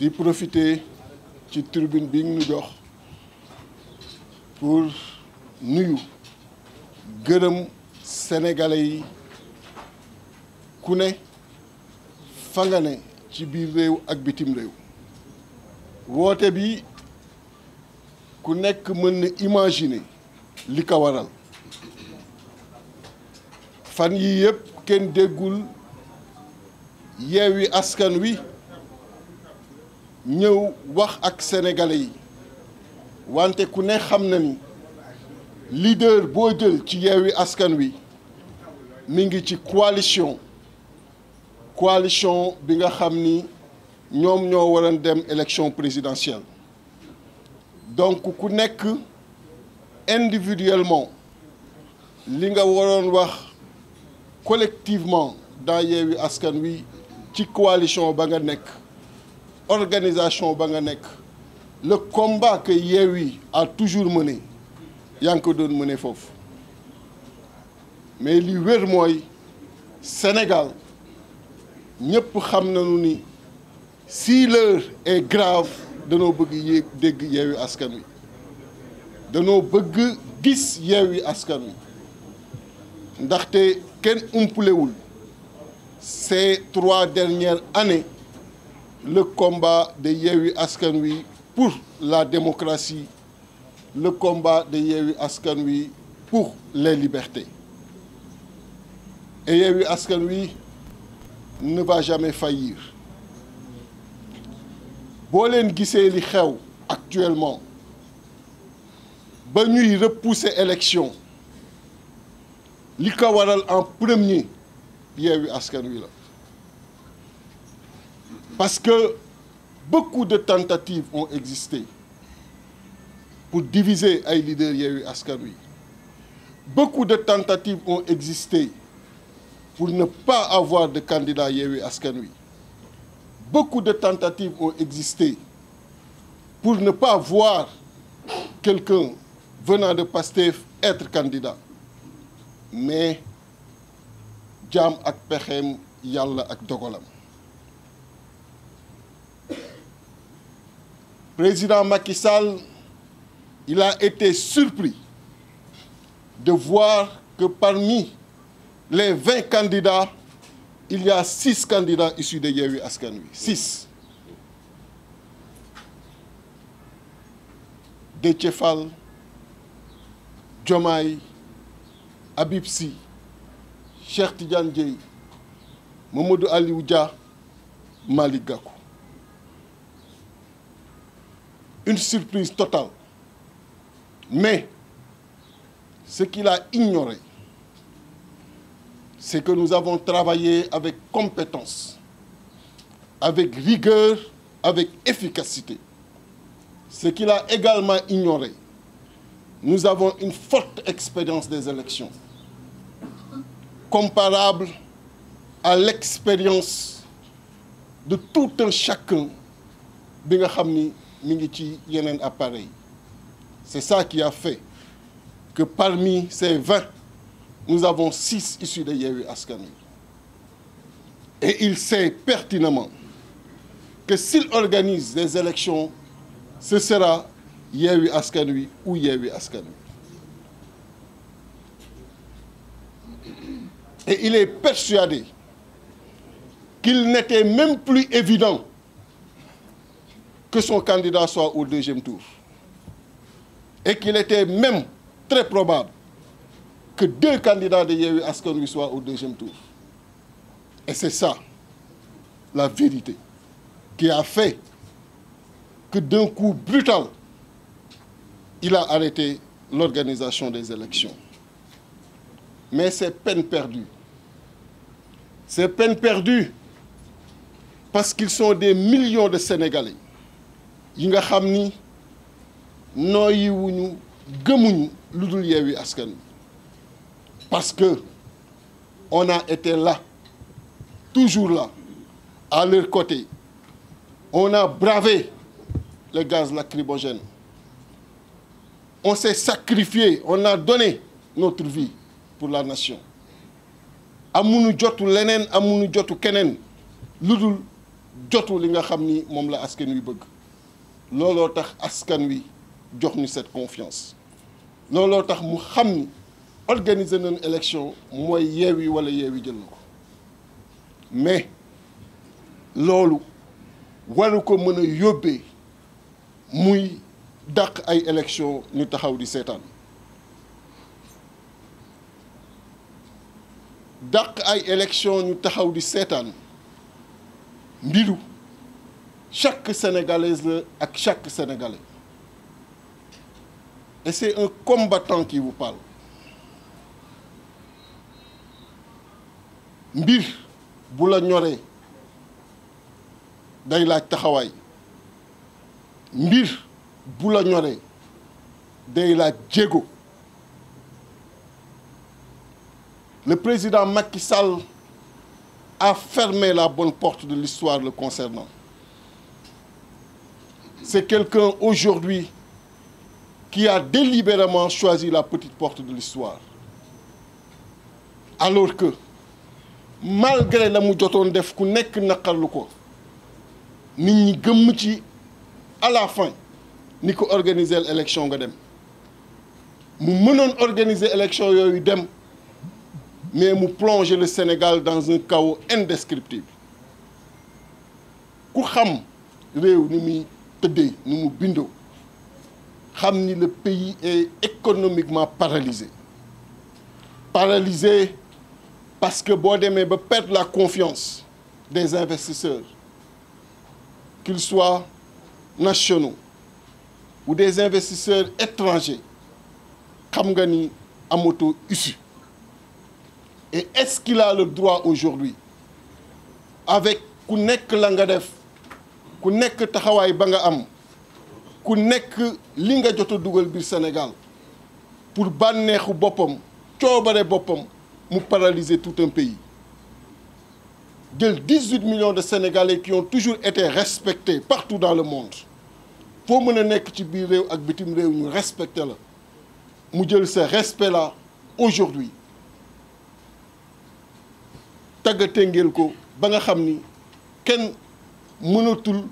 di profiter ci tribune bi ñu jox pour nuyu gërëm sénégalais yi ku ne fa nga ne ci biir réew ak bitim réew woote bi ku nekk mën na imaginer li ko waral fan yi yëpp kenn déggul Yewwi Askan Wi ñëw wax ak sénégalais yi wante ku ne xam na ni leader boo jël ci Yewwi Askan Wi mi ngi ci coalition bi nga xam ni ñoom ñoo waroon dem élection présidentielle donc ku nekk individuellement li nga waroon wax collectivement dans Yewwi Askan Wi ci coalition ba nga nekk organisation ba nga nekk le combat que Yewwi a toujours mené yaa ngi ko doon mené foofu mais li wér mooy Sénégal ñëpp xam nañu ni si l'heure est grave danoo bëgg dégg Yewwi Askan Wi danoo bëgg gis Yewwi Askan Wi ndaxte kenn umpulewul ces 3 dernières années le combat de Yewwi Askan Wi pour la démocratie, le combat de Yewwi Askan Wi pour les libertés. Et Yewwi Askan Wi ne va jamais faillir. boo leen gisee li xew actuellement ba ñuy repousser élection li ko waral en premier Yewwi Askan Wi la parce que beaucoup de tentatives ont existé pour diviser ay leaders Yewwi Askan Wi beaucoup de tentatives ont existé pour ne pas avoir de candidat Yewwi Askan Wi beaucoup de tentatives ont existé pour ne pas voir quelqu'un venant de Pastef être candidat mais jaam ak pexeem yàlla ak dogalam président Macky Sall il a été surpris de voir que parmi les 20 candidats il y a 6 candidats issus de Yewwi Askan Wi 6 Déthié Fall Diomaye Habib Sy Cheikh Tidiane Dièye Mamadou Aliou Dia Malick Gakou une surprise totale mais ce qu'il a ignoré c'est que nous avons travaillé avec compétence, avec rigueur, avec efficacité. Ce qu'il a également ignoré, nous avons une forte expérience des élections, comparable à l'expérience de tout un chacun bi nga xam ni mi ngi ci yeneen appareil. C'est ça qui a fait que parmi ces 20, nous avons 6 issus de Yewwi Askan Wi. Et il sait pertinemment que s'il organise des élections, ce sera Yewwi Askan Wi ou Yewwi Askan Wi. Et il est persuadé qu'il n'était même plus évident que son candidat soit au 2e tour. Et qu'il était même très probable que 2 candidats de Yewwi Askan Wi soient au 2e tour. Et c'est ça, la vérité, qui a fait que d'un coup brutal, il a arrêté l'organisation des élections. Mais c'est peine perdue. C'est peine perdue parce qu'ils sont des millions de Sénégalais yi nga xam ni nooyiwuñu gëmuñu lu dul Yewwi Askan Wi. Parce que on a été là, toujours là, à leur côté. On a bravé le gaz lacrymogène. On s'est sacrifié, on a donné notre vie pour la nation. Amuñu jotu leneen, amuñu jotu keneen lu dul jotu li nga xam ni moom la askan wi bëgg looloo tax askan wi jox ñu cette confiance looloo tax mu xam ni organiser nañu élection mooy Yewwi wala Yewwi jël na ko mais loolu waru ko mën a yóbbee muy dàq ay élection ñu taxaw di seetaan dàq ay élection ñu taxaw di seetaan mbiru chaque sénégalaise la ak chaque sénégalais et c'est un combattant qui vous parle mbir bu la ñoree day laaj taxawaay mbir bu la ñoree day laaj jéego le président Macky Sall a fermé la bonne porte de l'histoire le concernant. C'est quelqu'un aujourd'hui qui a délibérément choisi la petite porte de l'histoire. Alors que malgré la mu jotoon def ku nekk naqarlu ko nit ñi gëmm ci à la fin ni ko organiser l'élection nga dem mu mënoon organiser élection yooyu dem mais mu plonger le Sénégal dans un chaos indescriptible ku xam réew ni muy tëddee ni mu bindoo xam ni le pays est économiquement paralysé parce que boo demee ba perdre la confiance des investisseurs qu'ils soient nationaux ou des investisseurs étrangers xam nga ni amatoo issue. Et est-ce qu'il a le droit aujourd'hui avec ku nekk la nga def ku nekk taxawaay ba nga am ku nekk li nga jot a dugal biir Sénégal pour bànneexu boppam coobare boppam mu paralyser tout un pays jël 18 millions de Sénégalais qui ont toujours été respectés partout dans le monde foo mën a nekk ci biir réew ak bitim réew ñu respecté la mu jël ce respect là aujourd'hui tàggatengeel ko ba nga xam ni kenn mënatul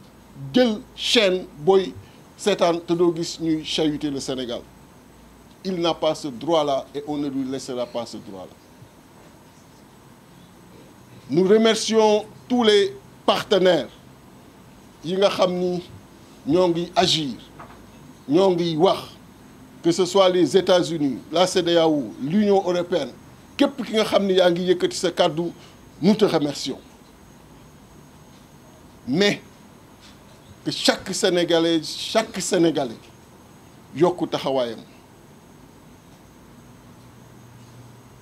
jël chaîne booy seetaan te doo gis ñuy chahuter le Sénégal il n'a pas ce droit-là et on ne lui laissera pas ce droit-là. Nous remercions tous les partenaires yi nga xam ni ñoo ngi agir ñoo ngi wax que ce soit les États-Unis la CEDEAO l'Union européenne képp ki nga xam ni yaa ngi yëkkati sa kàddu nous te remercions mais que chaque Sénégalais yokku taxawaayam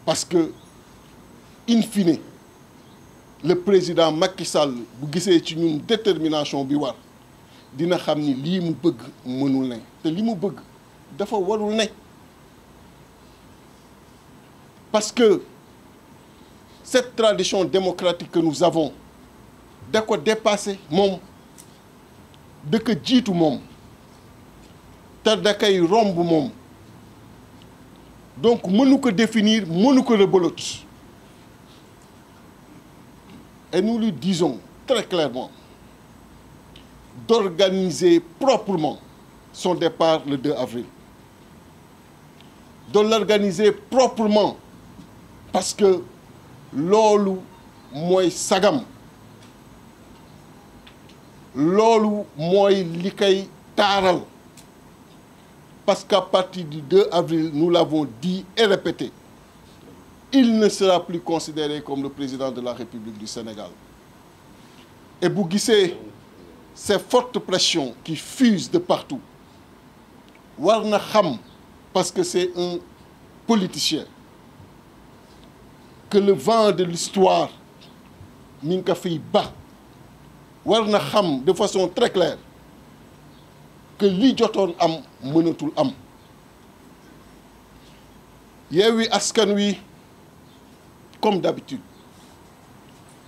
parce que in fine le président Macky Sall bu gisee ci ñun détermination bi war dina xam ni lii mu bëgg mënul ne te li mu bëgg dafa warul ne parce que cette tradition démocratique que nous avons da ko dépassé moom da ko jiitu moom te da koy romb moom donc mënu ko définir mënu ko rebelote et nous lui disons très clairement d'organiser proprement son départ le 2 avril de l'organiser proprement parce que loolu mooy sagam loolu mooy li koy taaral parce qu'à partir du 2 avril nous l'avons dit et répété il ne sera plus considéré comme le président de la République du Sénégal et bu gisee ces fortes pressions qui fusent de partout war na xam parce que c'est un politicien que le vent de l'histoire mi ngi ko fiy ba war na xam de façon très claire que li jotoon am mënatul am Yewwi Askan Wi comme d'habitude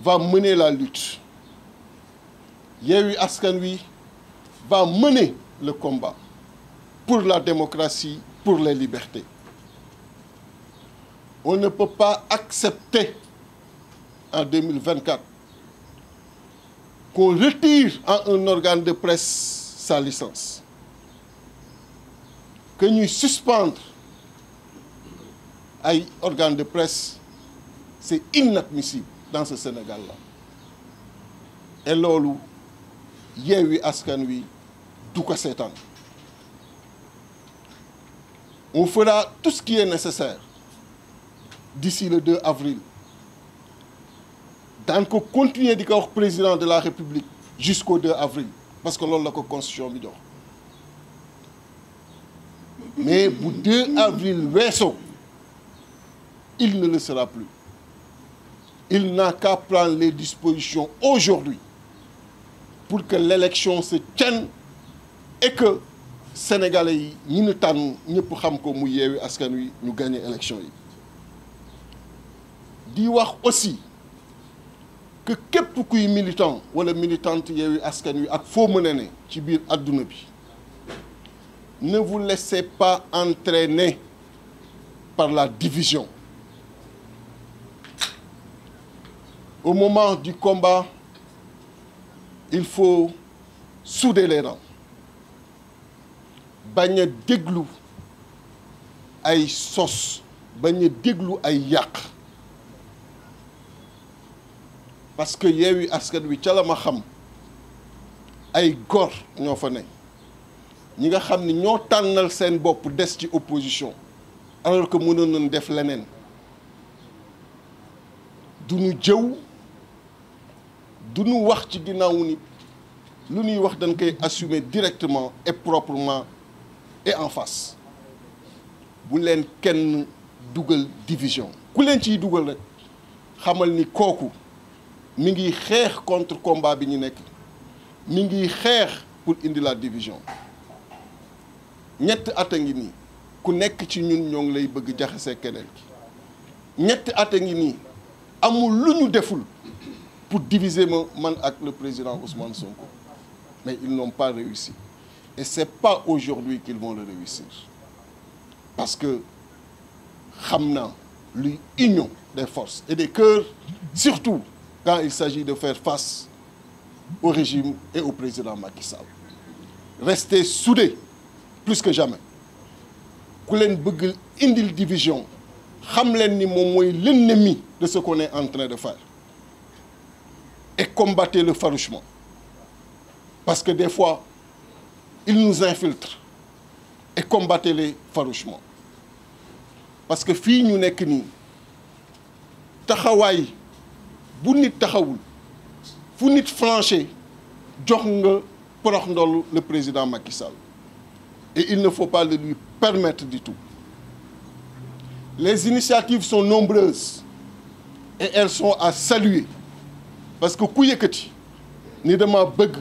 va mener la lutte Yewwi Askan Wi va mener le combat pour la démocratie, pour les libertés. On ne peut pas accepter en 2024 qu'on retire à un organe de presse sa licence, que nous suspendre à un organe de presse, c'est inadmissible dans ce Sénégal-là. Et lolu, Yewwi Askan Wi du ko seetaan. On fera tout ce qui est nécessaire d'ici le 2 avril. Dans qu'on continue de dire président de la République jusqu'au 2 avril. Parce que c'est la constitution bi jox. Mais pour 2 avril, il ne le sera plus. Il n'a qu'à prendre les dispositions aujourd'hui pour que l'élection se tienne et que Sénégalais ñi ñu tànn ñëpp xam ko mu Yewwi Askan Wi ñu gagné élection yi. Di wax aussi que képp kuy militant wala militante Yewwi Askan Wi ak foo mën a ne ci biir adduna bi ne vous laissez pas entraîner par la division. Au moment du combat, il faut souder les rangs. bañ a déglu ay sos bañ a déglu ay yàq parce que Yewwi Askan Wi ca la ma xam ay góor ñoo fa ne ñi nga xam ni ñoo tànnal seen bopp des ci opposition alors que mënoon nañ def leneen du ñu jëw du ñu wax ci ginnaaw nit lu ñuy wax dañ koy assumer directement et proprement et en face bu leen kenn dugal division ku leen ciy dugal rek xamal ni kooku mi ngi xeex contre combat bi ñu nekk mi ngi xeex pour indi la division ñett at a ngi nii ku nekk ci ñun ñoo ngi lay bëgg jaxase keneen ki ñetti at a ngi nii amul lu ñu deful pour diviser man ak le président Ousmane Sonko mais ils n'ont pas réussi et c'est pas aujourd'hui qu'ils vont le réussir parce que xam naa luy union des forces et des cœurs surtout quand il s'agit de faire face au régime et au président Macky Sall restez soudés plus que jamais ku leen bëgg indil division xam leen ni moom mooy l'ennemi de ce qu'on est en train de faire et combattez-le farouchement parce que des fois ils nous infiltrent et combattez-les farouchement parce que fii ñu nekk nii taxawaay bu nit taxawul fu nit flanché jox nga porox ndol le président Macky Sall et il ne faut pas le lui permettre du tout. Les initiatives sont nombreuses et elles sont à saluer parce que ku yëkkati ni dama bëgg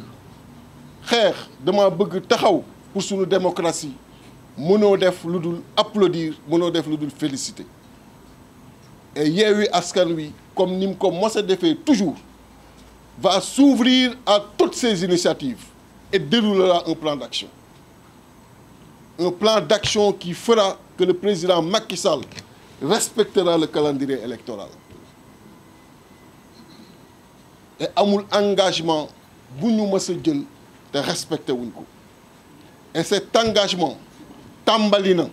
xeex dama bëgg taxaw pour suñu démocratie mënoo def lu dul applaudir mënoo def lu dul féliciter et Yewwi Askan Wi comme ni mu ko mos a defee toujours va s'ouvrir à toutes ces initiatives et déroulera un plan d'action. Un plan d'action qui fera que le président Macky Sall respectera le calendrier électoral. Et amul engagement bu ñu mës a jël te respecté wuñ ko. Et cet engagement tàmbali na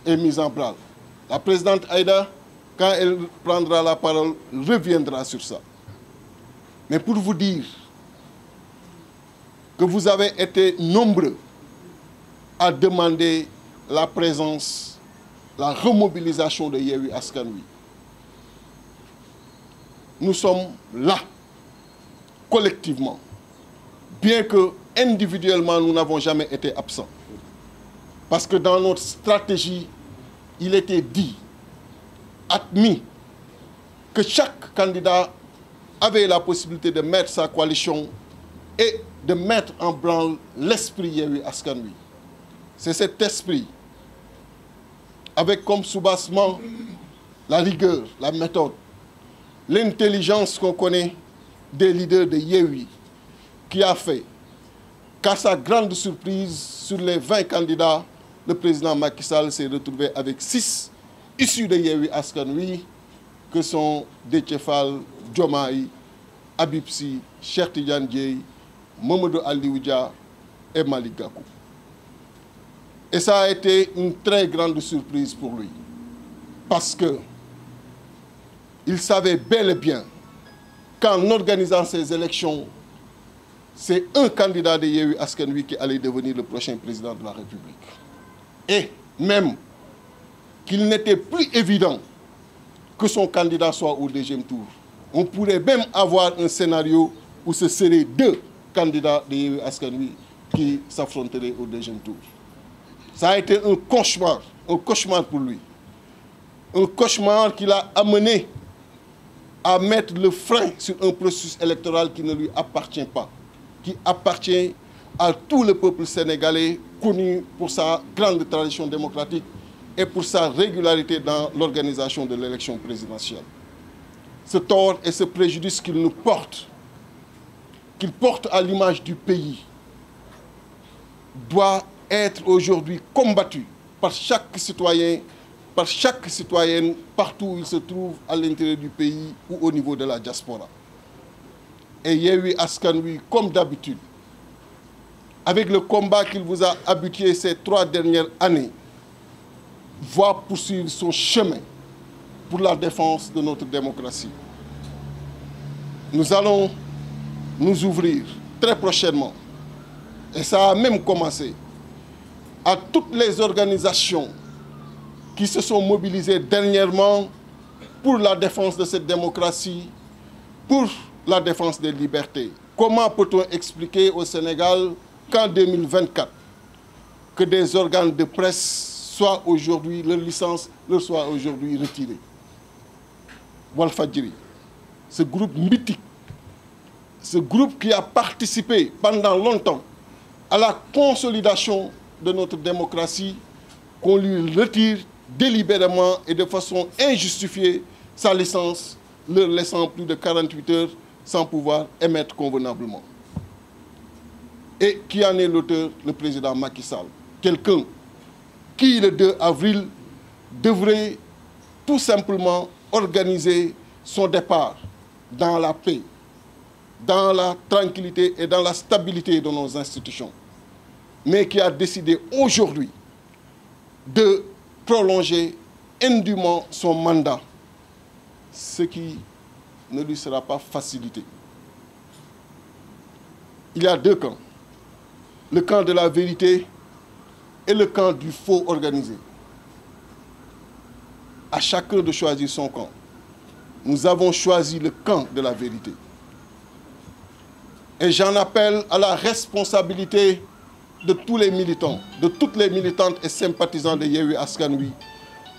est mis en place. La présidente Aïda, quand elle prendra la parole, reviendra sur ça. Mais pour vous dire que vous avez été nombreux à demander la présence, la remobilisation de Yewwi Askan Wi. Nous sommes là, collectivement, bien que individuellement nous n'avons jamais été absents. Parce que dans notre stratégie, il était dit, admis, que chaque candidat avait la possibilité de mettre sa coalition et de mettre en branle l'esprit Yewwi Askan Wi. C'est cet esprit, avec comme soubassement la rigueur, la méthode, l'intelligence qu'on connaît des leaders de Yewwi, qui a fait qu'à sa grande surprise, sur les 20 candidats, le président Macky Sall s'est retrouvé avec 6 issus de Yewwi Askan Wi, que sont Déthié Fall, Diomaye Habib Sy, Cheikh Tidiane Dièye, Mamadou Aliou Dia et Malick Gakou. Et ça a été une très grande surprise pour lui, parce que il savait bel et bien qu'en organisant ces élections, c'est un candidat de Yewwi Askan Wi qui allait devenir le prochain président de la République. Et même qu'il n'était plus évident que son candidat soit au deuxième tour. On pourrait même avoir un scénario où ce seraient deux candidats de Yewwi Askan Wi qui s'affronteraient au deuxième tour. Ça a été un cauchemar pour lui. Un cauchemar qui l'a amené à mettre le frein sur un processus électoral qui ne lui appartient pas, qui appartient à tout le peuple sénégalais, connu pour sa grande tradition démocratique et pour sa régularité dans l'organisation de l'élection présidentielle. Ce tort et ce préjudice qu'il nous porte, qu'il porte à l'image du pays, doit être aujourd'hui combattu par chaque citoyen, par chaque citoyenne, partout où il se trouve à l'intérieur du pays ou au niveau de la diaspora. Et Yewwi Askan Wi, comme d'habitude, avec le combat qu'il vous a habitué ces 3 dernières années, va poursuivre son chemin pour la défense de notre démocratie. Nous allons nous ouvrir très prochainement, et ça a même commencé, à toutes les organisations qui se sont mobilisées dernièrement pour la défense de cette démocratie, pour la défense des libertés. Comment peut-on expliquer au Sénégal qu'en 2024, que des organes de presse soient aujourd'hui, leur licence leur soit aujourd'hui retirée? Walfadjri, ce groupe mythique, ce groupe qui a participé pendant longtemps à la consolidation de notre démocratie, qu'on lui retire délibérément et de façon injustifiée sa licence, leur laissant plus de 48 heures sans pouvoir émettre convenablement. Et qui en est l'auteur? Le président Macky Sall. Quelqu'un qui, le 2 avril, devrait tout simplement organiser son départ dans la paix, dans la tranquillité et dans la stabilité de nos institutions, mais qui a décidé aujourd'hui de prolonger indûment son mandat, ce qui ne lui sera pas facilité. Il y a 2 camps, le camp de la vérité et le camp du faux organisé. À chacun de choisir son camp. Nous avons choisi le camp de la vérité. Et j'en appelle à la responsabilité de tous les militants, de toutes les militantes et sympathisants de Yewwi Askan Wi,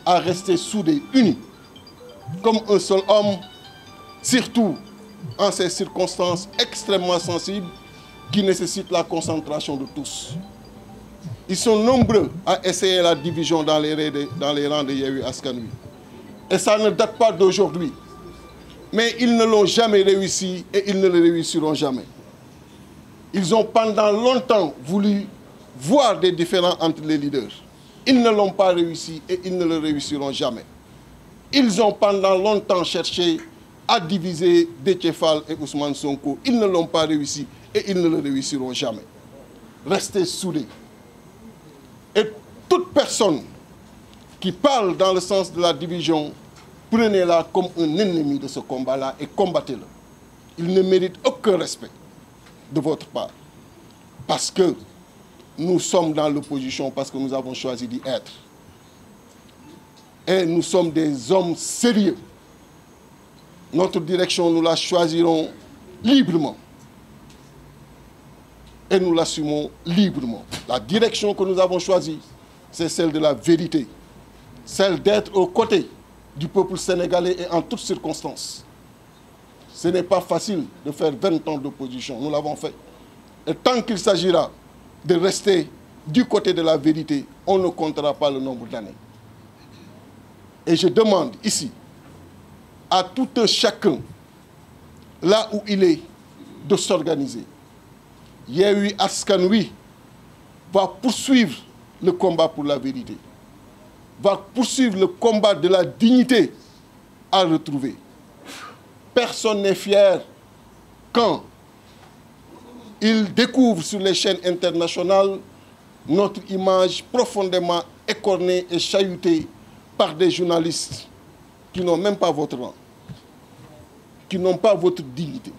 à rester soudés, unis, comme un seul homme, surtout en ces circonstances extrêmement sensibles qui nécessitent la concentration de tous. Ils sont nombreux à essayer la division dans les rangs de Yewwi Askan Wi. Et ça ne date pas d'aujourd'hui. Mais ils ne l'ont jamais réussi et ils ne le réussiront jamais. Ils ont pendant longtemps voulu voir des différends entre les leaders. Ils ne l'ont pas réussi et ils ne le réussiront jamais. Ils ont pendant longtemps cherché à diviser Déthié Fall et Ousmane Sonko. Ils ne l'ont pas réussi et ils ne le réussiront jamais. Restez soudés. Et toute personne qui parle dans le sens de la division, prenez-la comme un ennemi de ce combat-là et combattez-le. Il ne mérite aucun respect de votre part. Parce que nous sommes dans l'opposition, parce que nous avons choisi d'y être. Et nous sommes des hommes sérieux. Notre direction, nous la choisirons librement. Et nous l'assumons librement. La direction que nous avons choisie, c'est celle de la vérité. Celle d'être aux côtés du peuple sénégalais et en toutes circonstances. Ce n'est pas facile de faire 20 ans d'opposition. Nous l'avons fait. Et tant qu'il s'agira de rester du côté de la vérité, on ne comptera pas le nombre d'années. Et je demande ici à tout un chacun, là où il est, de s'organiser. Yewwi Askan Wi va poursuivre le combat pour la vérité, va poursuivre le combat de la dignité à retrouver. Personne n'est fier quand ils découvrent sur les chaînes internationales notre image profondément écornée et chahutée par des journalistes qui n'ont même pas votre rang, qui n'ont pas votre dignité,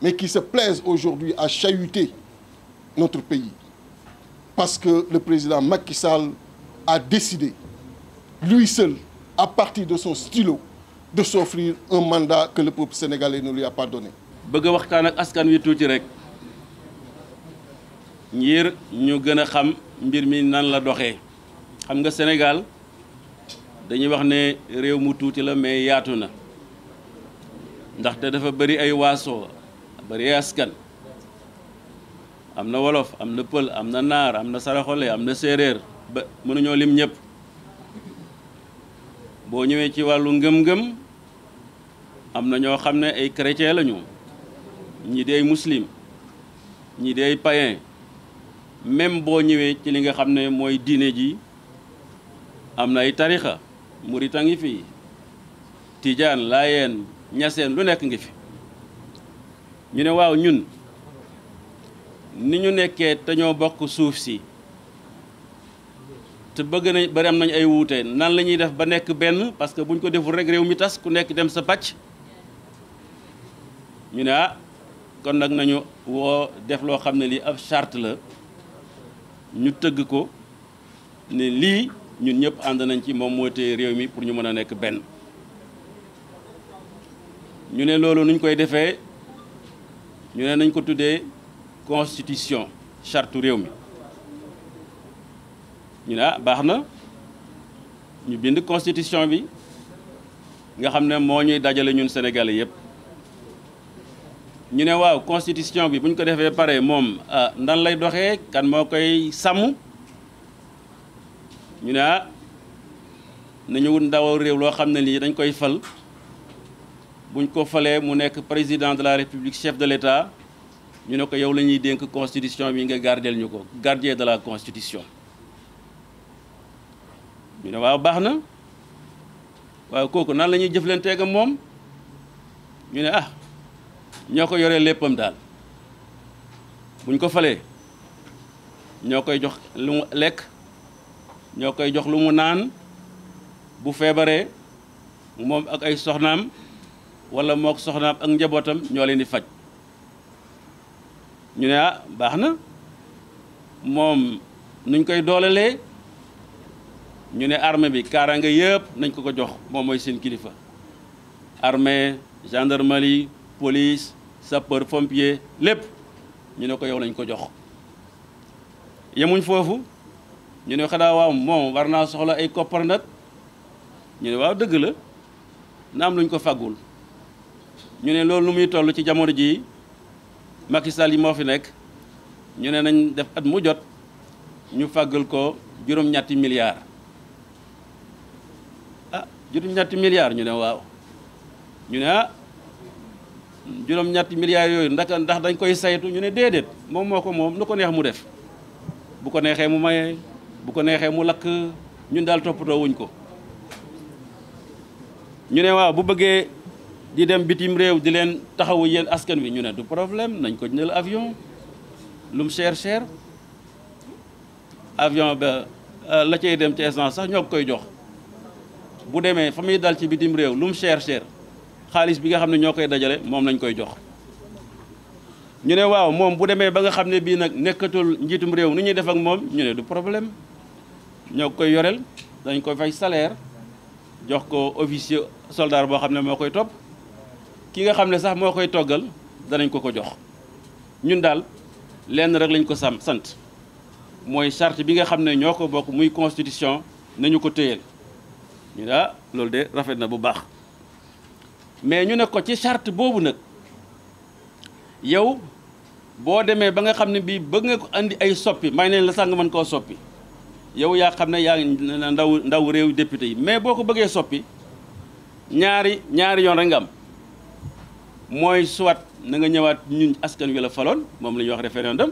mais qui se plaisent aujourd'hui à chahuter notre pays. Parce que le président Macky Sall a décidé, lui seul, à partir de son stylo, de s'offrir un mandat que le peuple sénégalais ne lui a pas donné. bëgg waxtaan ak askan wi tuuti rek ngir ñu gën a xam mbir mi nan la doxee xam nga Sénégal dañuy wax ne réew mu tuuti la mais yaatu na ndaxte dafa bëri ay waaso bëri ay askan am na wolof am na pël am na naar am na saraxole am na séeréer ba mënuñoo lim ñëpp boo ñëwee ci wàllu ngëm-ngëm am na ñoo xam ne ay chrétien lañu ñii di ay muslim ñii di ay païen même boo ñëwee ci li nga xam ne mooy diine ji am na ay tarixa murit a ngi fi tijaan laayeen ñaseen lu nekk ngi fi ñu ne waaw ñun ni ñu nekkee te ñoo bokk suuf si te bëgg nañ bari am nañ ay wuute nan la ñuy def ba nekk benn parce que buñ ko deful rek réew mi tas ku nekk dem sa pàcc ñu ne ah kon nag nañu woo def loo xam ne lii ab charte la ñu tëgg ko ne lii ñun ñëpp ànd nañ ci moom moo téye réew mi pour ñu mën a nekk benn ñu ne loolu nuñ koy defee ñu ne nañ ko tuddee constitution charte réew mi ñu ne ah baax na ñu bind constitution bi nga xam ne moo ñuy dajale ñun Sénégalais yëpp ñu ne waaw constitution bi bu ñu ko defee pare moom ndan lay doxee kan moo koy sàmm ñu ne ah nañu wut ndaw réew loo xam ne lii dañ koy fal buñ ko falee mu nekk président de la république chef de l'état ñu ne ko yow la ñuy dénk constitution bi nga gardeel ñu ko gardien de la constitution ñu ne waaw baax na waaw kooku nan la ñuy jëflanteeg ak moom ñu ne ah ñoo ko yoree léppam daal buñ ko falee ñoo koy jox lu mu lekk ñoo koy jox lu mu naan bu feebaree moom ak ay soxnaam walla mook soxnaam ak njabootam ñoo leen di faj ñu ne ah baax na moom nuñ koy doolelee ñu ne armée bi kaaraange yëpp nañ ko ko jox moom mooy seen kilifa armée gendarmerie police sapeur pompier lépp ñu ne ko yow lañ ko jox yemuñ foofu ñu ne xanaa waaw moom war naa soxla ay koppar nag ñu ne waaw dëgg la na am luñ ko fàggul ñu ne loolu lu muy toll ci jamono ji Macky Sall yi moo fi nekk ñu ne nañ def at mu jot ñu fàggal ko juróom-ñetti milliards ah juróom-ñetti milliards ñu ne waaw ñu ne ah juróom-ñetti milliards yooyu ndax dañ koy saytu ñu ne déedéet moom moo ko moom lu ko neex mu def bu ko neexee mu maye bu ko neexee mu lakk ñun daal toppatoo wuñ ko ñu ne waaw bu bëggee di dem bitim réew di leen taxawu yéen askan wi ñu ne du problème nañ ko jëndal avion lum cher cher avion ba la cay dem ci essence sax ñoo koy jox bu demee fa muy dal ci bitim réew lum cher cher xaalis bi nga xam ne ñoo koy dajale moom lañ koy jox ñu ne waaw moom bu demee ba nga xam ne bii nag nekkatul njiitum réew ni ñuy def ak moom ñu ne du problème ñoo koy yoreel dañ koy fay salaire jox ko officier soldat boo xam ne moo koy topp ki nga xam ne sax moo koy toggal danañ ko ko jox ñun daal lenn rek lañ ko sant mooy charte bi nga xam ne ñoo ko bokk muy constitution nañu ko téyeel ñu ne ah loolu de rafet na bu baax mais ñu ne ko ci charte boobu nag yow boo demee ba nga xam ne bii bëgg nga ko andi ay soppi may nañ la sax nga mën koo soppi yow yaa xam ne yaa ndaw réew député yi mais boo ko bëggee soppi ñaari yoon rek nga am mooy soit na nga ñëwaat ñun askan wi la faloon moom la ñuy wax référendum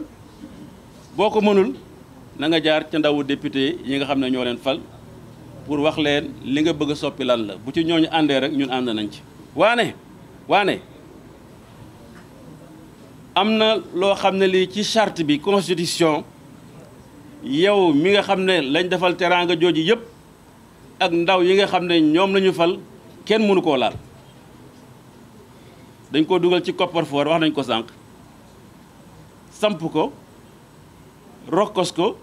boo ko mënul na nga jaar ca ndawu député yi nga xam ne ñoo leen fal pour wax leen li nga bëgg a soppi lan la bu ci ñooñu àndee rek ñun ànd nañ ci waane am na loo xam ne lii ci charte bi constitution yow mi nga xam ne lañ defal teraanga jooju yëpp ak ndaw yi nga xam ne ñoom la ñu fal kenn mënu koo laal dañ ko dugal ci coffre-fort wax nañ ko sànq samp ko rokkos ko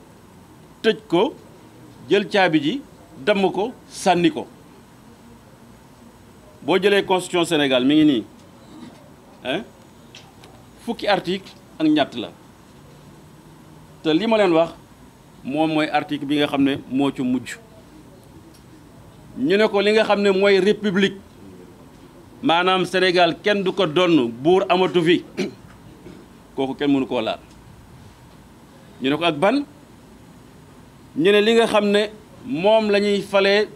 tëj ko jël caabi ji damm ko sànni ko boo jëlee constitution Sénégal mi ngi nii fukki article ak ñett la te li ma leen wax moom mooy article bi nga xam ne moo ci mujj ñu ne ko li nga xam ne mooy république maanaam Sénégal kenn du ko donn buur amatu fi kooku kenn mënu koo laal ñu ne ko ak ban ñu ne li nga xam ne moom la ñuy falee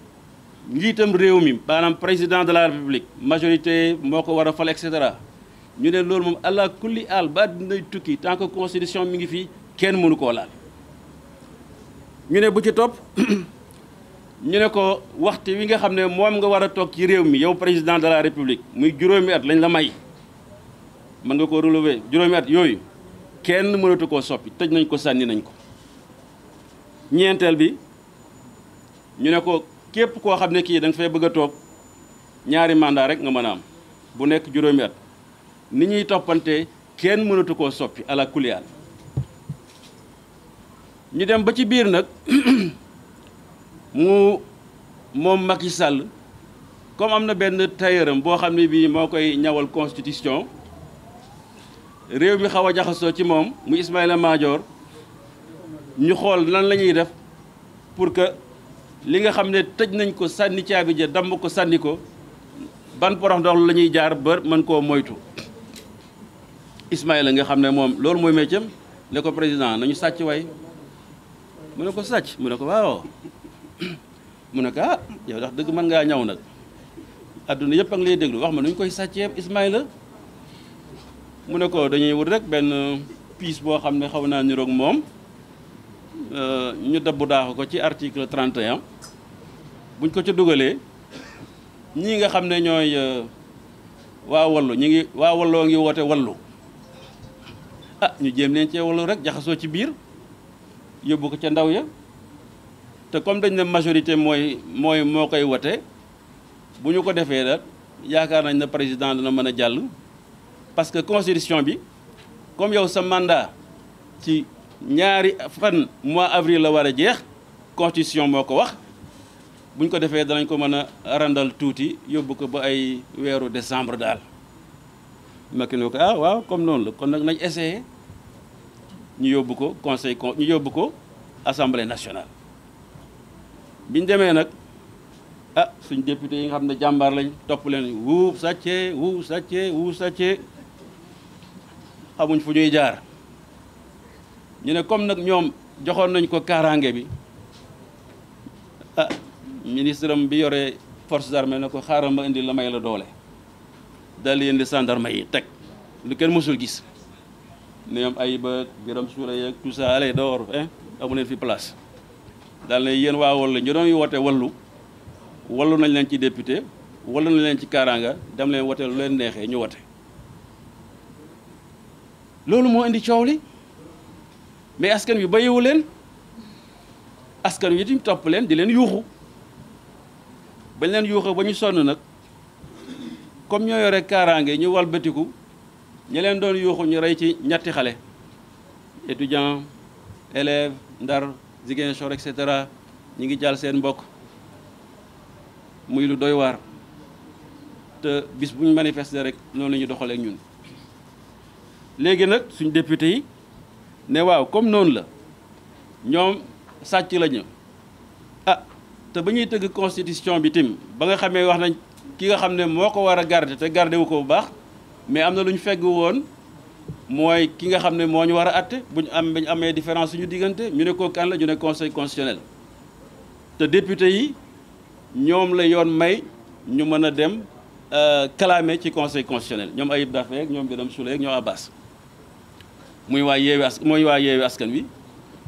njiitam réew mi maanaam président de la république majorité moo ko war a fal et cetera ñu ne loolu moom allah kulli aal ba dinay tukki tant que constitution mi ngi fii kenn mënu koo laal ñu ne bu ci topp ñu ne ko waxtu wi nga xam ne moom nga war a toog ci réew mi yow président de la république muy juróomi at lañ la may mën nga ko relever juróomi at yooyu kenn mënatu koo soppi tëj nañ ko sànni nañ ko ñeenteel bi ñu ne ko képp koo xam ne kii da nga fay bëgg a toog ñaari mandat rek nga mën a am bu nekk juróomi at ni ñuy toppante kenn mënatu koo soppi ala kuliyal ñu dem ba ci biir nag moom Macky Sall comme am na benn tailleuram boo xam ne bii moo koy ñawal constitution réew mi xaw a jaxasoo ci moom mu Ismaïla Madior ñu xool lan la ñuy def pour que li nga xam ne tëj nañ ko sànni caabi ja damm ko sànni ko ban porox ndox la ñuy jaar ba mën koo moytu Ismaïla nga xam ne moom loolu mooy métier ne ko président nañu sàcc way mu ne ko sàcc mu ne ko waaw mu ne ko ah yow ndax dëgg mën ngaa ñaw nag adduna yëpp a ngi lay déglu wax ma nu ñu koy sàccee Ismaïla mu ne ko dañuy wut rek benn piis boo xam ne xaw naa niroog moom ñu dabbu daaxu ko ci article 31 buñ ko ca dugalee ñii nga xam ne ñooy waa wallu ñi ngi waa walloo ngi woote wallu ah ñu jéem leen cee wallu rek jaxasoo ci biir yóbbu ko ca ndaw ya te comme dañ ne majorité moo koy wote bu ñu ko defee da yaakaar nañ ne président dana mën a jàll parce que constitution bi comme yow sa mandat ci ñaari fan mois avril la war a jeex constitution moo ko wax bu ñu ko defee danañ ko mën a randal tuuti yóbbu ko ba ay weeru décembre daal Macky ne ko ah waaw comme noonu la kon nag nañ essayé ñu yóbbu ko ñu yóbbu ko assemblée nationale biñ demee nag ah suñ député yi nga xam ne jàmbaar lañ topp leen wuub sàccee wuub sàccee wuub sàccee xamuñ fu ñuy jaar ñu ne comme nag ñoom joxoon nañ ko kaaraange bi ah ministre am bi yore forces armées ne ko xaaral ma indi la may la doole daal di indi gendarme yi teg lu kenn mësul gis ne ñoom ay ba Birame Souleye yeeg tout ça allez dehors amu leen fi place daal ne yéen waa Wallu ñu doon woote wallu nañ leen ci député wallu nañ leen ci kaaraanga dem leen wote lu leen neexee ñu wote loolu moo indi coow li mais askan wi bayiwu leen askan wi itam topp leen di leen yuuxu bañ leen yuuxu ba ñu sonn nag comme ñoo yore kaaraange ñu walbatiku ñi leen doon yuuxu ñu rey ci ñetti xale étudiant élève Ndar Ziguinchor et cetera ñi ngi jàll seen mbokk muy lu doy waar te bis bu ñu manifester rek noonu la ñu doxalee ak ñun léegi nag suñ député yi ne waaw comme noonu la ñoom sàcc lañu ah te ba ñuy tëgg constitution bi tim ba nga xamee wax nañ ki nga xam ne moo ko war a garder te garder wu ko bu baax mais am na lu ñu fegg woon mooy ki nga xam ne moo ñu war a atte bu ñu amee différence suñu diggante ñu ne ko kan la ñu ne conseil constitutionnel te député yi ñoom la yoon may ñu mën a dem clamé ci conseil constitutionnel ñoom Ayib Daffé ak ñoom Birame Souleye ak ñoom Abbas muy waa yeewi askan wi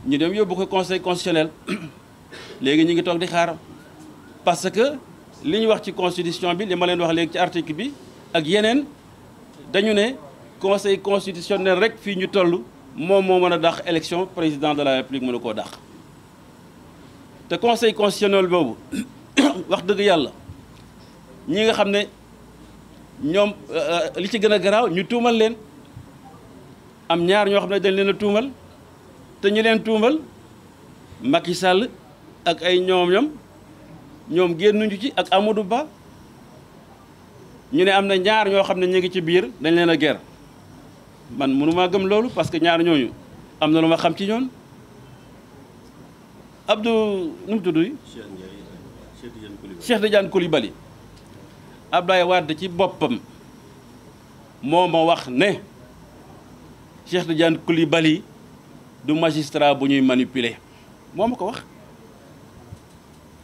ñu dem yóbbu ko conseil constitutionnel léegi ñu ngi toog di xaar parce que li ñu wax ci constitution bi li ma leen wax léegi ci article bi ak yeneen dañu ne conseil constitutionnel rek fii ñu toll moom moo mën a dàq élection président de la république mënu koo dàq te conseil constitutionnel boobu wax dëgg yàlla ñi nga xam ne ñoom li ci gën a garaaw ñu tuumal leen am ñaar ñoo xam ne dañ leen a tuumal te ñu leen tuumal Macky Sall ak ay ñoom génnuñu ci ak Amadou Ba ñu ne am na ñaar ñoo xam ne ñu ngi ci biir dañ leen a ger man mënumaa gëm loolu parce que ñaar ñooñu am na lu ma xam ci ñoon Abdou nu mu tudd Cheikh Tidiane Coulibaly Abdoulaye Wade ci boppam moo ma wax ne Cheikh Tidiane Coulibaly du magistrat bu ñuy manipuler moo ma ko wax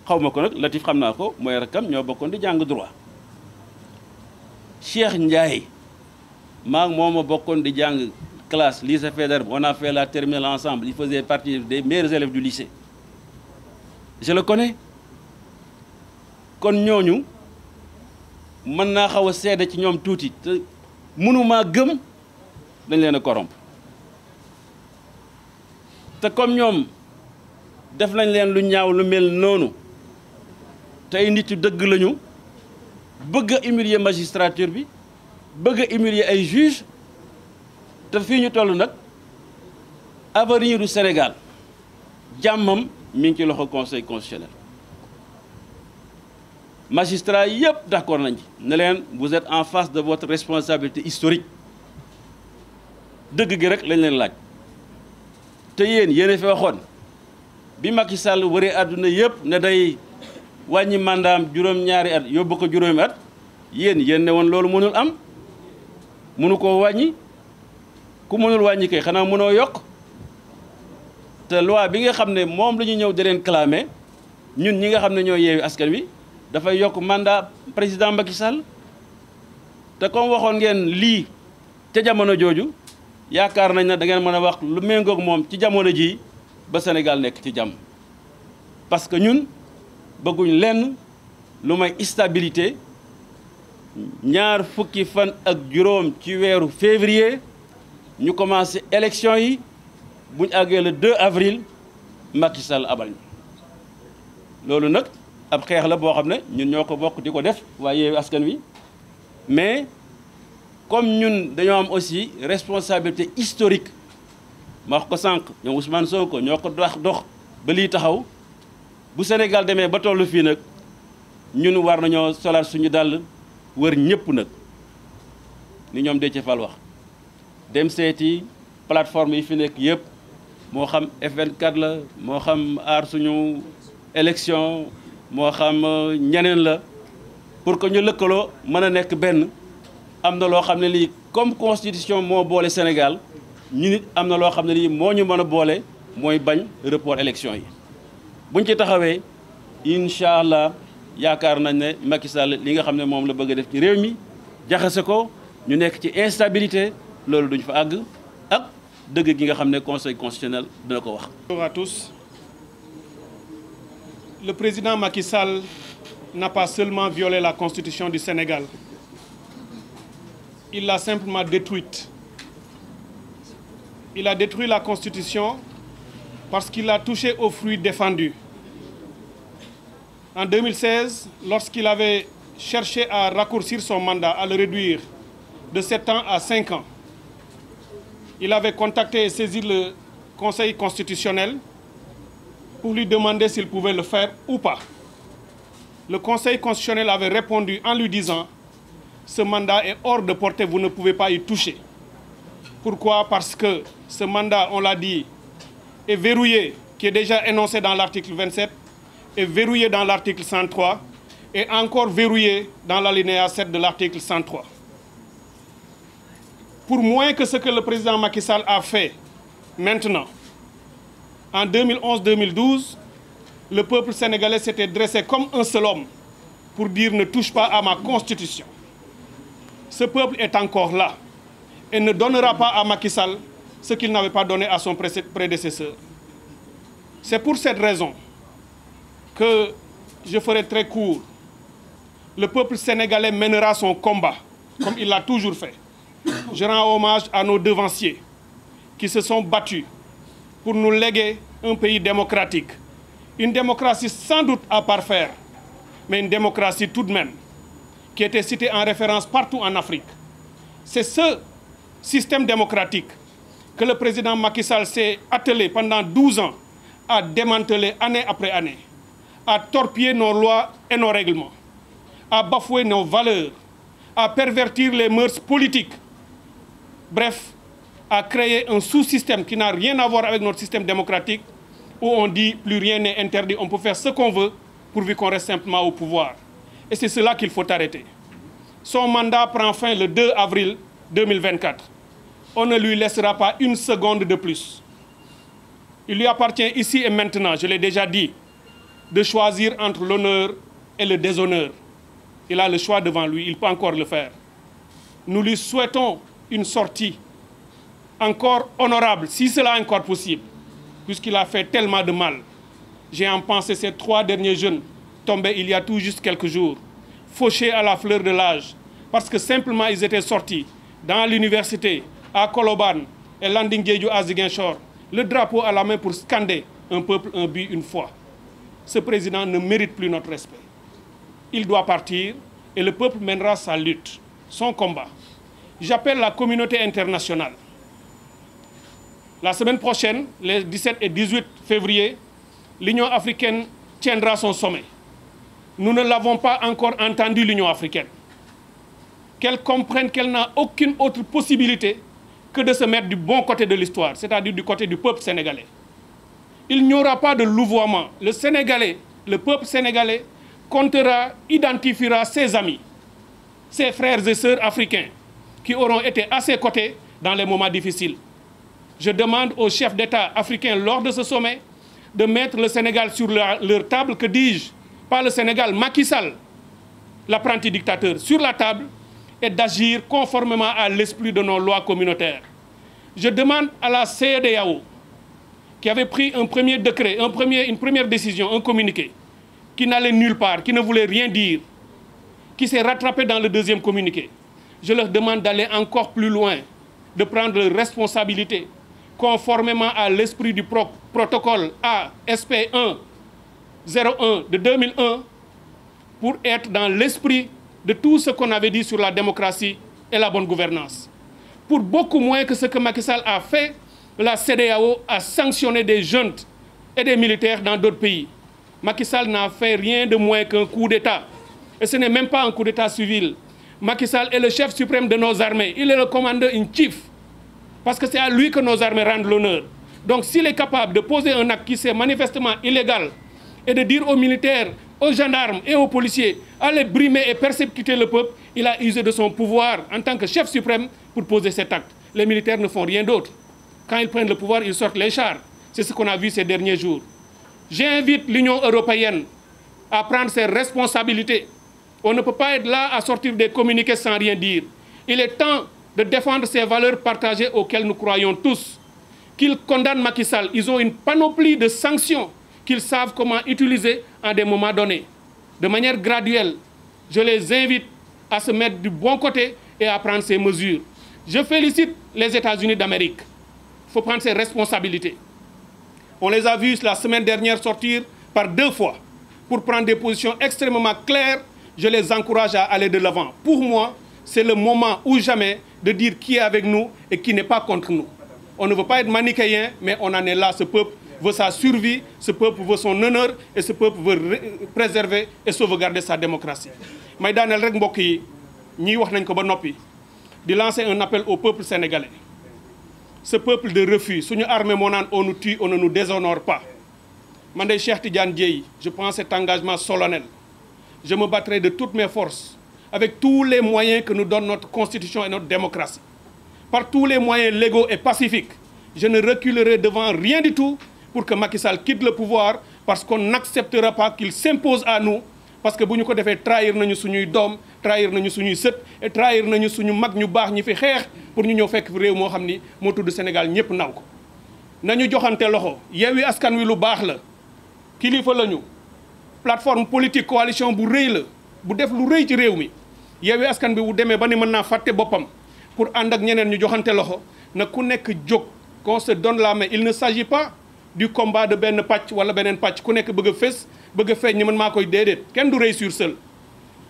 xaw ma ko nag Latif xam naa ko mooy rakkam ñoo bokkoon di jàng droit Cheikh Ndiaye maa moo ma bokkoon di jàng classe lycée Faidherbe on a fait la terminale ensemble il faisait partie des meilleurs élèves du lycée je le connais kon ñooñu mën naa xaw a seede ci ñoom tuuti te mënumaa gëm dañ leen a corrompre te comme ñoom def nañ leen lu ñaaw lu mel noonu te ay nit yu dëgg lañu bëgg a humilier magistrature bi bëgg a humilier ay juge te fii ñu toll nag avenir du Sénégal jàmmam mi ngi ci loxo conseil constitutionnel magistrat yëpp d'accord nañ ci ne leen vous êtes en face de votre responsabilité historique dëgg gi rek lañ leen laaj te yéen a fi waxoon bi Macky Sall wëree àdduna yëpp ne day wàññi mandaam juróom-ñaari at yóbbu ko juróomi at yéen ne woon loolu mënul am mënu koo wàññi ku mënul wàññi kay xanaa mënoo yokk te loi bi nga xam ne moom la ñu ñëw di leen clamer ñun ñi nga xam ne ñoo yeewi askan wi dafay yokk mandat président Macky Sall te comme waxoon ngeen lii ca jamono jooju yaakaar nañ ne da ngeen mën a wax lu méngoog moom ci jamono jii ba Sénégal nekk ci jàmm parce que ñun bëgguñ lenn lu may stabilité ñaar fukki fan ak juróom ci weeru février ñu commencé élection yi buñ àggee le 2 avril Macky Sall abal ñu loolu nag ab xeex la boo xam ne ñun ñoo ko bokk di ko def waaye Yewwi Askan Wi mais comme ñun dañoo am aussi responsabilité historique ma wax ko sànq ñoom Ousmane Sonko ñoo ko dox ba lii taxaw bu Sénégal demee ba tollu fii nag ñun war nañoo solaat suñu dàll wër ñëpp nag ni ñoom Déthié Fall wax dem seeti plateforme yi fi nekk yëpp moo xam F24 la moo xam aar suñu élection moo xam ñeneen la pour que ñu lëkkaloo mën a nekk benn am na loo xam ne lii comme constitution moo boole Sénégal ñu nit am na loo xam ne lii moo ñu mën a boole mooy bañ report élection yi buñ ci taxawee incha allah yaakaar nañ ne Macky Sall li nga xam ne moom la bëgg a def ci réew mi jaxase ko ñu nekk ci instabilité loolu duñ fa àgg ak dëgg gi nga xam ne conseil constitutionnel dina ko wax. Bonjour à tous. Le président Macky Sall n'a pas seulement violé la constitution du Sénégal, il l'a simplement détruite. Il a détruit la constitution parce qu'il a touché aux fruits défendus. En 2016, lorsqu'il avait cherché à raccourcir son mandat, à le réduire de 7 ans à 5 ans, il avait contacté et saisi le Conseil constitutionnel pour lui demander s'il pouvait le faire ou pas. Le Conseil constitutionnel avait répondu en lui disant « Ce mandat est hors de portée, vous ne pouvez pas y toucher ». Pourquoi? Parce que ce mandat, on l'a dit, est verrouillé, qui est déjà énoncé dans l'article 27, est verrouillé dans l'article 103 et encore verrouillé dans l'alinéa 7 de l'article 103. Pour moins que ce que le président Macky Sall a fait maintenant, en 2011-2012, le peuple sénégalais s'était dressé comme un seul homme pour dire « ne touche pas à ma constitution ». Ce peuple est encore là et ne donnera pas à Macky Sall ce qu'il n'avait pas donné à son prédécesseur. C'est pour cette raison que je ferai très court. Le peuple sénégalais mènera son combat, comme il l'a toujours fait. je rends hommage à nos devanciers qui se sont battus pour nous léguer un pays démocratique. Une démocratie sans doute à parfaire, mais une démocratie tout de même, qui était citée en référence partout en Afrique. C'est ce système démocratique que le président Macky Sall s'est attelé pendant 12 ans à démanteler année après année, à torpiller nos lois et nos règlements, à bafouer nos valeurs, à pervertir les mœurs politiques. Bref, à créer un sous-système qui n'a rien à voir avec notre système démocratique, où on dit plus rien n'est interdit, on peut faire ce qu'on veut pourvu qu'on reste simplement au pouvoir. Et c'est cela qu'il faut arrêter. Son mandat prend fin le 2 avril 2024. On ne lui laissera pas une seconde de plus. Il lui appartient ici et maintenant, je l'ai déjà dit, de choisir entre l'honneur et le déshonneur. Il a le choix devant lui, il peut encore le faire. Nous lui souhaitons une sortie encore honorable, si cela est encore possible, puisqu'il a fait tellement de mal. J'ai en pensé ces 3 derniers jeunes tombés il y a tout juste quelques jours, fauchés à la fleur de l'âge, parce que simplement ils étaient sortis dans l'université, à Koloban et Landing Diédhiou à Ziguinchor, le drapeau à la main pour scander un peuple, un but, une foi. Ce président ne mérite plus notre respect. Il doit partir et le peuple mènera sa lutte, son combat. J'appelle la communauté internationale. La semaine prochaine, les 17 et 18 février, l'Union africaine tiendra son sommet. Nous ne l'avons pas encore entendu, l'Union africaine. Qu'elle comprenne qu'elle n'a aucune autre possibilité que de se mettre du bon côté de l'histoire, c'est-à-dire du côté du peuple sénégalais. Il n'y aura pas de louvoiement. Le Sénégalais, le peuple sénégalais, comptera, identifiera ses amis, ses frères et sœurs africains qui auront été à ses côtés dans les moments difficiles. Je demande aux chefs d'État africains lors de ce sommet de mettre le Sénégal sur leur table, que dis-je, pas le Sénégal, Macky Sall, l'apprenti dictateur, sur la table et d'agir conformément à l'esprit de nos lois communautaires. Je demande à la CEDEAO, qui avait pris un premier décret, une première décision, un communiqué, qui n'allait nulle part, qui ne voulait rien dire, qui s'est rattrapé dans le deuxième communiqué. Je leur demande d'aller encore plus loin, de prendre leurs responsabilités, conformément à l'esprit du protocole ASP1 01 de 2001, pour être dans l'esprit de tout ce qu'on avait dit sur la démocratie et la bonne gouvernance. Pour beaucoup moins que ce que Macky Sall a fait, la CEDEAO a sanctionné des juntes et des militaires dans d'autres pays. Macky Sall n'a fait rien de moins qu'un coup d'État. Et ce n'est même pas un coup d'État civil. Macky Sall est le chef suprême de nos armées. Il est le commandeur-in-chief. Parce que c'est à lui que nos armées rendent l'honneur. Donc s'il est capable de poser un acte qui est manifestement illégal et de dire aux militaires, aux gendarmes et aux policiers, allez brimer et persécuter le peuple, il a usé de son pouvoir en tant que chef suprême pour poser cet acte. Les militaires ne font rien d'autre. Quand ils prennent le pouvoir, ils sortent les chars. C'est ce qu'on a vu ces derniers jours. J'invite l'Union européenne à prendre ses responsabilités. On ne peut pas être là à sortir des communiqués sans rien dire. Il est temps de défendre ces valeurs partagées auxquelles nous croyons tous. Qu'ils condamnent Macky Sall, ils ont une panoplie de sanctions qu'ils savent comment utiliser en des moments donnés. De manière graduelle, je les invite à se mettre du bon côté et à prendre ces mesures. Je félicite les États-Unis d'Amérique. Il faut prendre ses responsabilités. On les a vus la semaine dernière sortir par 2 fois pour prendre des positions extrêmement claires. Je les encourage à aller de l'avant. Pour moi, c'est le moment ou jamais de dire qui est avec nous et qui n'est pas contre nous. On ne veut pas être manichéen, mais on en est là. Ce peuple veut sa survie, ce peuple veut son honneur et ce peuple veut préserver et sauvegarder sa démocratie. may daaneel rek mbokk yi ñii wax nañ ko ba noppi di lancer un appel au peuple sénégalais. Ce peuple de refus, suñu armée moo naan on nous tue, on ne nous déshonore pas. Man de Cheikh Tidiane Dièye, je prends cet engagement solennel. Je me battrai de toutes mes forces, avec tous les moyens que nous donne notre constitution et notre démocratie. Par tous les moyens légaux et pacifiques, je ne reculerai devant rien du tout pour que Macky Sall quitte le pouvoir, parce qu'on n'acceptera pas qu'il s'impose à nous, parce que bu ñu ko defee trahir nañu suñuy doom, trahir nañu suñuy sët et trahir nañu suñu mag ñu baax ñi fi xeex pour ñu ñëw fekk fi réew moo xam ni moo tudd Sénégal ñëpp naw ko. nañu joxante loxo Yewwi Askan Wi lu baax la kilifa lañu plateforme politique coalition bu rëy la bu def lu rëy ci réew mi Yewwi Askan Wi bu demee ba ni mën naa fàtte boppam pour ànd ak ñeneen ñu joxante loxo na ku nekk jóg qu'on se donne la main. Il ne s'agit pas du combat de benn pàcc wala beneen pàcc ku nekk bëgg a fës bëgg a feeñ ni man maa koy déedéet kenn du réussir seul.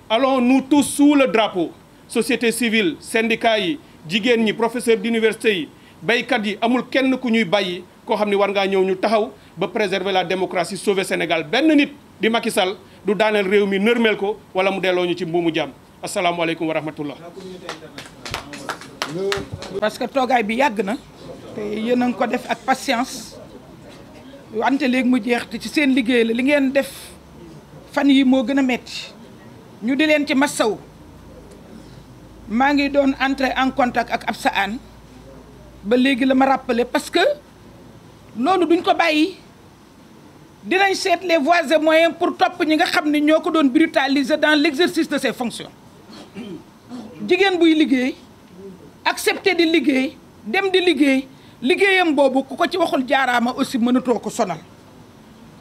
Allons nous tous sous le drapeau société civile syndicats yi jigéen ñi professeurs d'université yi baykat yi amul kenn ku ñuy bàyyi koo xam ni war ngaa ñëw ñu taxaw ba préserver la démocratie sauver Sénégal benn nit di Macky Sall du daaneel réew mi nërmeel ko wala mu delloo ñu ci mbuumu jàmm asalaamualeykum wa rahmatullah. parce que toogaay bi yàgg na te yéen a ngi ko def ak patience wante léegi mu jeex te ci seen liggéey la li ngeen def fan yi moo gën a metti ñu di leen ci massaw maa ngi doon entrer en contact ak Absa Anne ba léegi la ma rappelé parce que loolu duñ ko bàyyi dinañ seet les voies et moyens pour topp ñi nga xam ne ñoo ko doon brutaliser dans l'exercice de ses fonctions jigéen buy liggéey accepter di liggéey dem di liggéey liggéeyam boobu ku ko ci waxul jaaraama aussi mënatoo ko sonal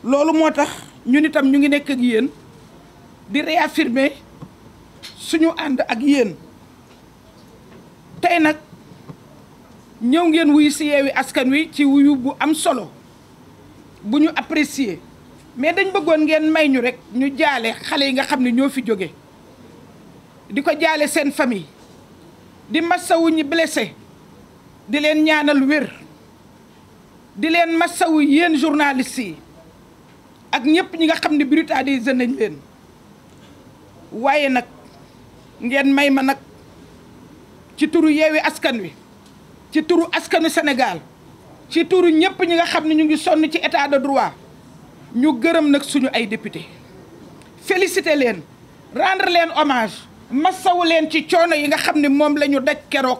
loolu moo tax ñun itam ñu ngi nekk ak yéen di réaffirmer suñu ànd ak yéen tey nag ñëw ngeen wuyu si Yewwi Askan Wi ci wuyu bu am solo bu ñu apprécier mais dañ bëggoon ngeen may ñu rek ñu jaale xale yi nga xam ne ñoo fi jóge di ko jaale seen famille di massawu ñi blessé di leen ñaanal wér di leen massawu yéen journalistes yi ak ñëpp ñi nga xam ne brutalisé nañ leen waaye nag ngeen may ma nag ci turu Yewwi Askan Wi ci turu askanu Sénégal ci turu ñëpp ñi nga xam ne ñu ngi sonn ci état de droit ñu gërëm nag suñu ay député féliciter leen rendre leen hommage massawu leen ci coono yi nga xam ne moom la ñu daj keroog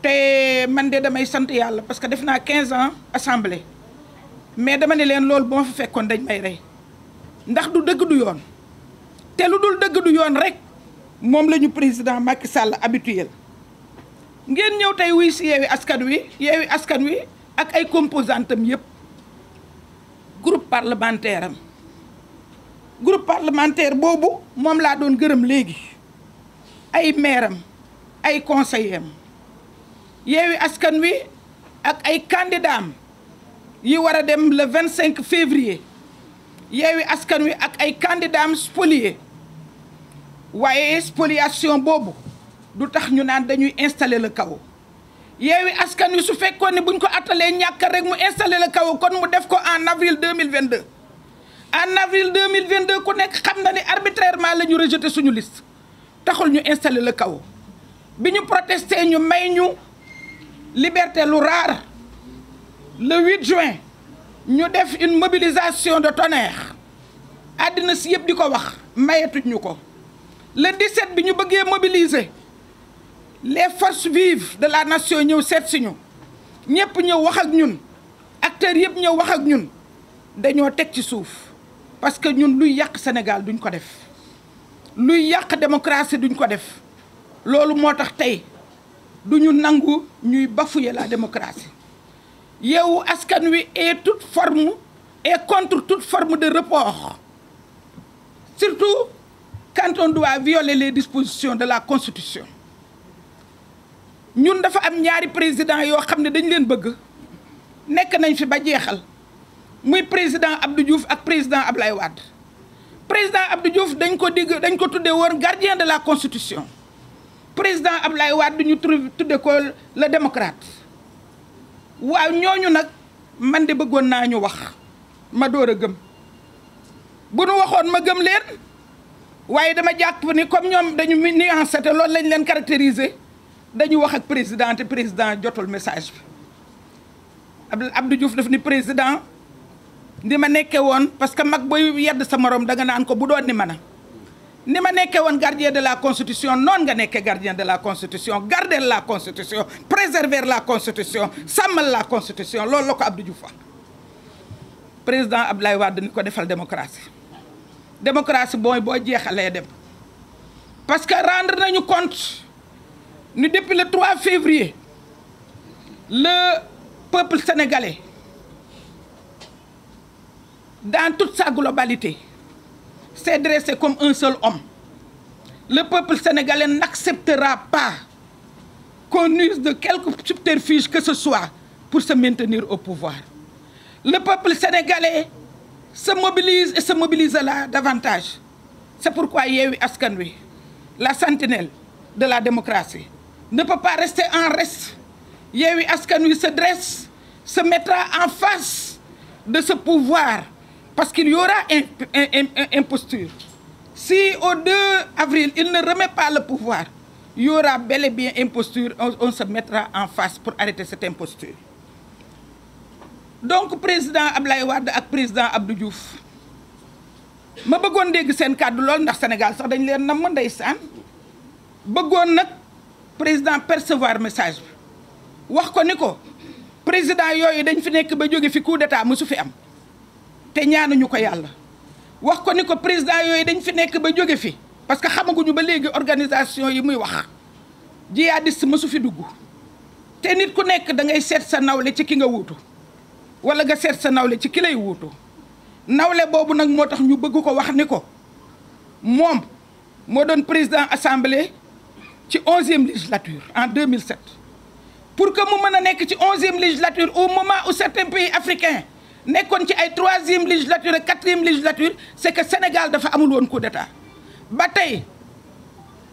te man de damay sant yàlla parce que def naa 15 ans assemblée mais dama ne leen loolu bu ma fa fekkoon dañ may rey ndax du dëgg du yoon te lu dul dëgg du yoon rek moom la ñu président Macky Sall habituel ngeen ñëw tey wuy si Yewwi Askan Wi ak ay composantam yëpp groupe parlementaire boobu moom laa doon gërëm léegi ay maire am ay conseiller am Yewwi Askan Wi ak ay candidat am yi war a dem le 25 février Yewwi Askan Wi ak ay candidat am spoliés waaye spoliation boobu du tax ñu naan dañuy installer le chaos Yewwi Askan Wi su fekkoon ne buñ ko attalee ñàkk rek mu installer le chaos kon mu def ko en avril 2022 en avril 2022 ku nekk xam na ni arbitrairement la ñu rejeté suñu liste taxul ñu installer le chaos bi ñu protesté ñu may ñu liberté lu rare le 8 juin ñu def une mobilisation de tonnerre àddina si yëpp di ko wax mayetuñ ñu ko le 17 bi ñu bëggee mobiliser les forces vives de la nation ñëw seet si ñu ñëpp ñëw wax ak ñun acteurs yëpp ñëw wax ak ñun dañoo teg ci suuf parce que ñun luy yàq Sénégal duñ ko def luy yàq démocratie duñ ko def loolu moo tax tey duñu nangu ñuy bafouer la démocratie Yewwi Askan Wi est contre toute forme de report surtout quand on doit violer les dispositions de la Constitution ñun dafa am ñaari président yoo xam ne dañ leen bëgg nekk nañ fi ba jeexal muy président Abdou Diouf ak président Ablaye Wade président Abdou Diouf dañ ko tuddee woon gardien de la Constitution président Ablaye Wade ñu tuddee ko le démocrate waaw ñooñu nag man de bëggoon naa ñu wax ma door a gëm bu nu waxoon ma gëm leen waaye dama jàpp ni comme ñoom dañu nuancé te loolu lañ leen caractériser dañu wax ak président te président jotul message bi Abdou Diouf daf ni président ni ma nekkee woon parce que mag booy yedd sa morom da nga naan ko bu doon ni ma nekkee woon gardien de la constitution noonu nga nekkee gardien de la constitution garder la constitution préserver la constitution sàmmal la constitution loolu la ko Abdou Diouf wax président Abdoulaye Wade ni ko defal démocratie booy boo jeexalee dem parce que rendre nañu compte ni depuis le 3 février le peuple sénégalais dans toute sa globalité s'est dressé comme un seul homme. Le peuple sénégalais n'acceptera pas qu'on use de quelque subterfuge que ce soit pour se maintenir au pouvoir. Le peuple sénégalais se mobilise et se mobilisera davantage. C'est pourquoi Yewwi Askan Wi, la sentinelle de la démocratie, ne peut pas rester en reste. Yewwi Askan Wi se dresse, se mettra en face de ce pouvoir parce qu'il y aura imposture. Si au 2 avril, il ne remet pas le pouvoir, il y aura bel et bien imposture, on se mettra en face pour arrêter cette imposture. Donc président Ablaye Wade ak président Abdou Diouf ma bëggoon dégg seen kàddu lool ndax Sénégal sax dañ leen nam ndeysaan bëggoon nag président percevoir message bi wax ko ni ko président yooyu dañ fi nekk ba jóge fi coup d'état mësu fi am te ñaanuñu ko yàlla wax ko ni ko président yooyu dañ fi nekk ba jóge fi parce que xamaguñu ba léegi organisation yi muy wax jihadiste mësu fi dugg te nit ku nekk da ngay seet sa nawle ci ki nga wuutu wala nga seet sa nawle ci ki lay wuutu nawle boobu nag moo tax ñu bëgg ko wax ni ko moom moo doon président assemblée ci 11e législature en 2007 pour que mu mën a nekk ci 11e législature au moment où certains pays africains nekkoon ci ay 3e législature ak 4e législature c'est que Sénégal dafa amul woon coup d'état ba tey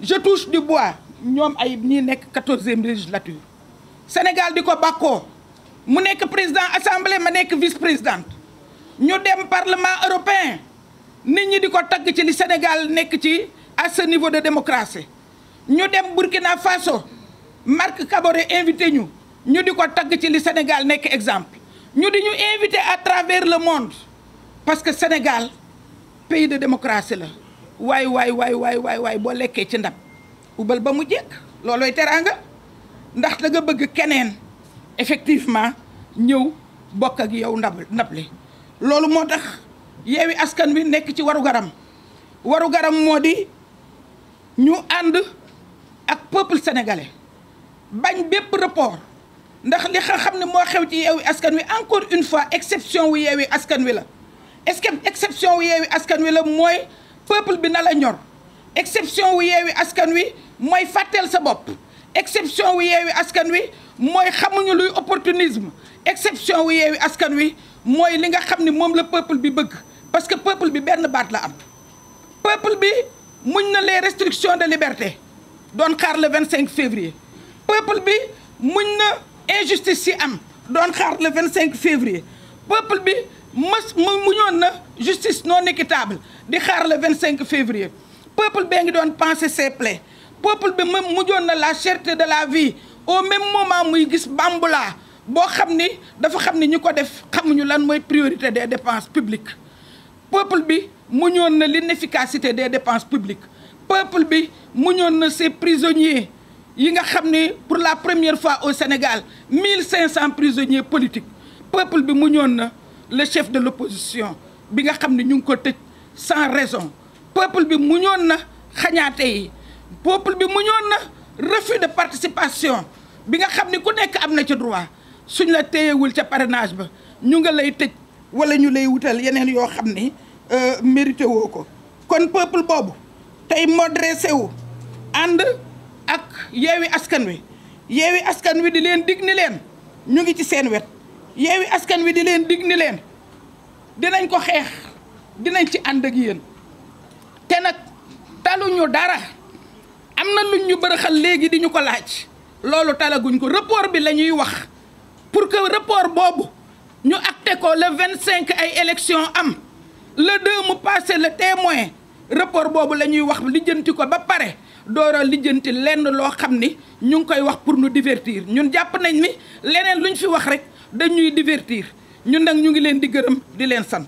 je touche du bois ñoom ay ñii nekk 14e législature Sénégal di ko bàkkoo mu nekk président assemblée ma nekk vice-présidente ñu dem parlement européen nit ñi di ko tagg ci li Sénégal nekk ci à ce niveau de démocratie ñu dem Burkina Faso Marc Kaboré invité ñu di ko tagg ci li Sénégal nekk exemple ñu di ñu invité à travers le monde parce que Sénégal pays de démocratie la waay boo lekkee ci ndab ubal ba mu jekk loolooy teraanga ndax da nga bëgg keneen effectivement ñëw bokk ak yow ndab li loolu moo tax Yewwi Askan Wi nekk ci warugaram moo di ñu ànd ak peuple sénégalais bañ bépp report ndax li nga xam ne moo xew ci Yewwi Askan Wi encore une fois exception wu Yewwi Askan Wi la est-ce que exception wu Yewwi Askan Wi la mooy peuple bi na la ñor exception wu Yewwi Askan Wi mooy fàtteel sa bopp exception wu Yewwi Askan Wi mooy xamuñu luy opportunisme exception wu Yewwi Askan Wi mooy li nga xam ne moom la peuple bi bëgg parce que peuple bi benn baat la am peuple bi muñ na les restrictions de liberté doon xaar le 25 février peuple bi muñ na injustice yi am doon xaar le 25 février peuple bi muñoon na justice non équitable di xaar le 25 février peuple bee ngi doon penser ses plaies peuple bi mujjoon na la cherté de la vie au même moment muy gis bambula boo xam ni dafa xam ni ñu ko def xamuñu lan mooy priorité des dépenses publiques peuple bi muñoon na l'inefficacité des dépenses publiques peuple bi muñoon na ces prisonniers yi nga xam ni pour la première fois au Sénégal 1500 prisonniers politiques peuple bi muñoon na le chef de l'opposition bi nga xam ni ñu ngi ko tëj sans raison peuple bi muñoon na xañaate yi peuple bi muñoon na refus de participation bi nga xam ni ku nekk am na ci droit suñ la téyewul ca parrainage ba ñu nga lay tëj wala ñu lay wutal yeneen yoo xam ni mérité woo ko kon peuple boobu tey moo dressé wu ànd ak Yewwi Askan Wi Yewwi Askan Wi di leen dig ni leen ñu ngi ci seen wet Yewwi Askan Wi di leen dig ni leen dinañ ko xeex dinañ ci ànd ak yéen te nag taluñu dara am na luñ ñu bërëxal léegi di ñu ko laaj loolu talaguñ ko report bi la ñuy wax pour que report boobu ñu acté ko le 25 ay élection am le 2 mu passé le témoin report boobu la ñuy wax lijjanti ko ba pare door a lijjanti lenn loo xam ni ñu ngi koy wax pour nous divertir ñun jàpp nañ ni leneen luñ fi wax rek dañuy divertir ñun nag ñu ngi leen di gërëm di leen sant